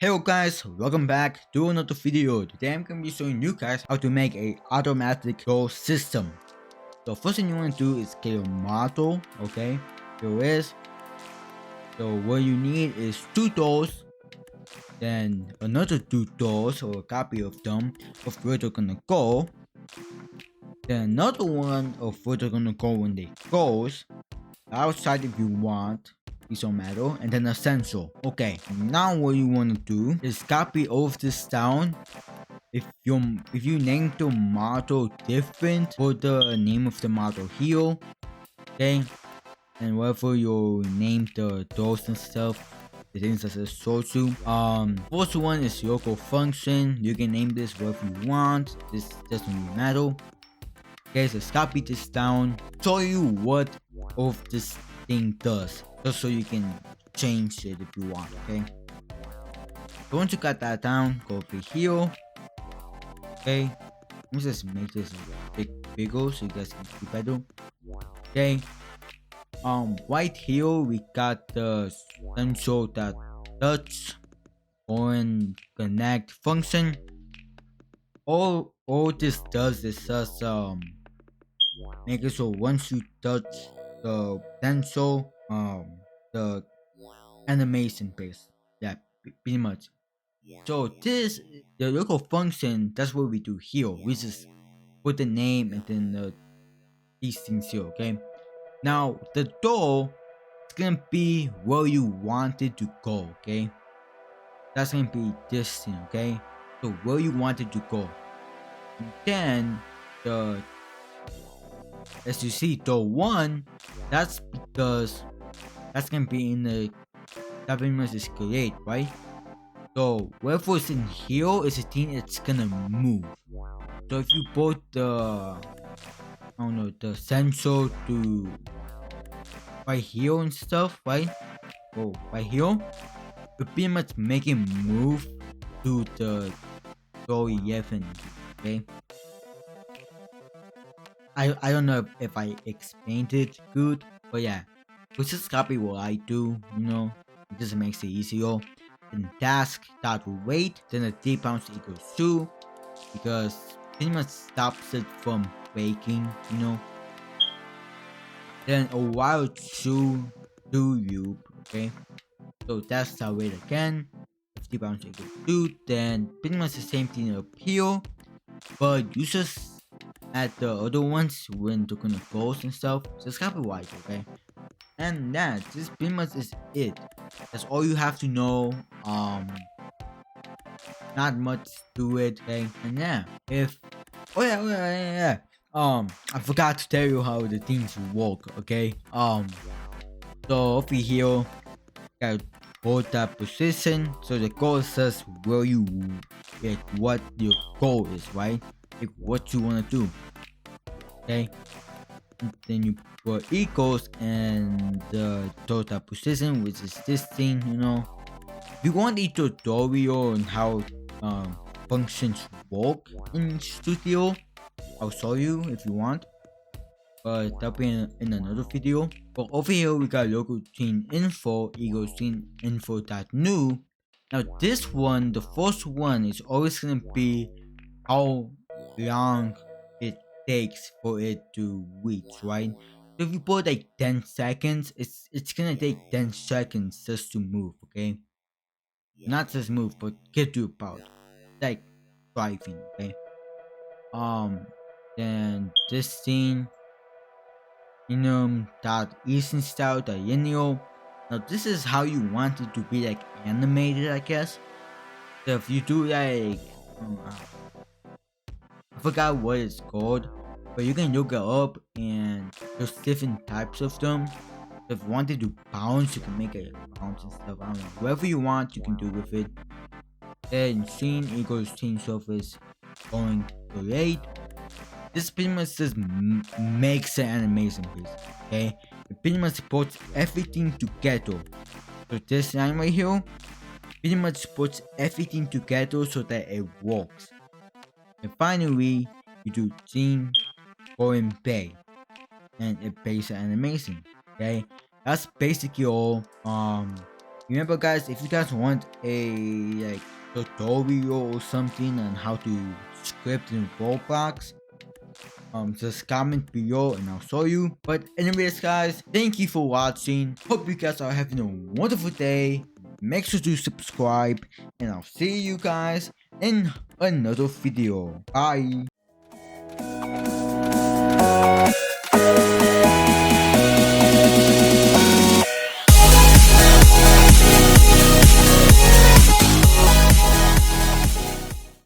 Hello guys, welcome back to another video. Today I'm going to be showing you guys how to make a automatic door system. So first thing you want to do is get your model, okay? Here it is. So what you need is two doors, then another two doors or a copy of them of where they're gonna go. Then another one of where they're gonna go when they goes. Outside if you want piece of metal, and then a sensor. Okay, now what you want to do is copy all of this down. If you name the model different, put the name of the model here, okay, and whatever you name the doors and stuff, the things that says so to. First one is local function. You can name this whatever you want. This doesn't really matter. Okay, so let's copy this down, show you what of this thing does, just so you can change it if you want, okay? So once you got that down, go over here, okay? Let's just make this bigger so you guys can see better, okay? Right here we got the sensor that touch on connect function. All this does is just make it so once you touch the pencil, the animation base. Yeah, pretty much. So this the local function. That's what we do here. We just put the name and then these things here. Okay. Now the door is gonna be where you want it to go. Okay. That's gonna be this thing. Okay. So where you want it to go. And then the as you see, the one, that's because that's gonna be in the government is create, right? So whatever's in here is a thing it's gonna move. So if you put the I don't know the sensor to right here and stuff, right? Oh, right here, you pretty much make it move to the door 11. Okay. I don't know if I explained it good, but yeah, which is copy what I do, it just makes it easier. Then task dot wait, then the D bounce equals 2, because pretty much stops it from breaking. Then a while to loop, okay? So that's the wait again. If D bounce equals 2, then pretty much the same thing up here, but you just add the other ones when they're gonna close and stuff. So it's copyright, okay? And that this pretty much is it. That's all you have to know. Not much to it, okay? And yeah, if oh yeah. I forgot to tell you how the things work, okay? So over here, got both that position. So the goal says where you get what your goal is, right? Like what you wanna do. Okay. And then you put equals and the total position, which is this thing. If you want a tutorial on how functions work in Studio, I'll show you if you want, but that'll be in another video. But over here we got local scene info equals scene info dot new. Now this one, the first one, is always gonna be how long it takes for it to reach, right? So if you put like 10 seconds, it's gonna take 10 seconds just to move, okay? Not just move, but get to about like driving, okay? Um then this scene, that Eastern style, the linear. Now this is how you want it to be like animated, I guess. So if you do like I forgot what it's called, but you can look it up and there's different types of them. So if you wanted to bounce, you can make it bounce and stuff. I don't know. Whatever you want, you can do with it. Then scene equals scene surface going to rate. This pretty much just makes an animation piece. Okay, it pretty much puts everything together. So this line right here pretty much puts everything together so that it works. And finally, you do scene going pay, and it pays the animation. Okay, that's basically all. Remember guys, if you guys want a like tutorial or something on how to script in Roblox, just comment below and I'll show you. But anyways guys, thank you for watching. Hope you guys are having a wonderful day. Make sure to subscribe and I'll see you guys in another video. Bye.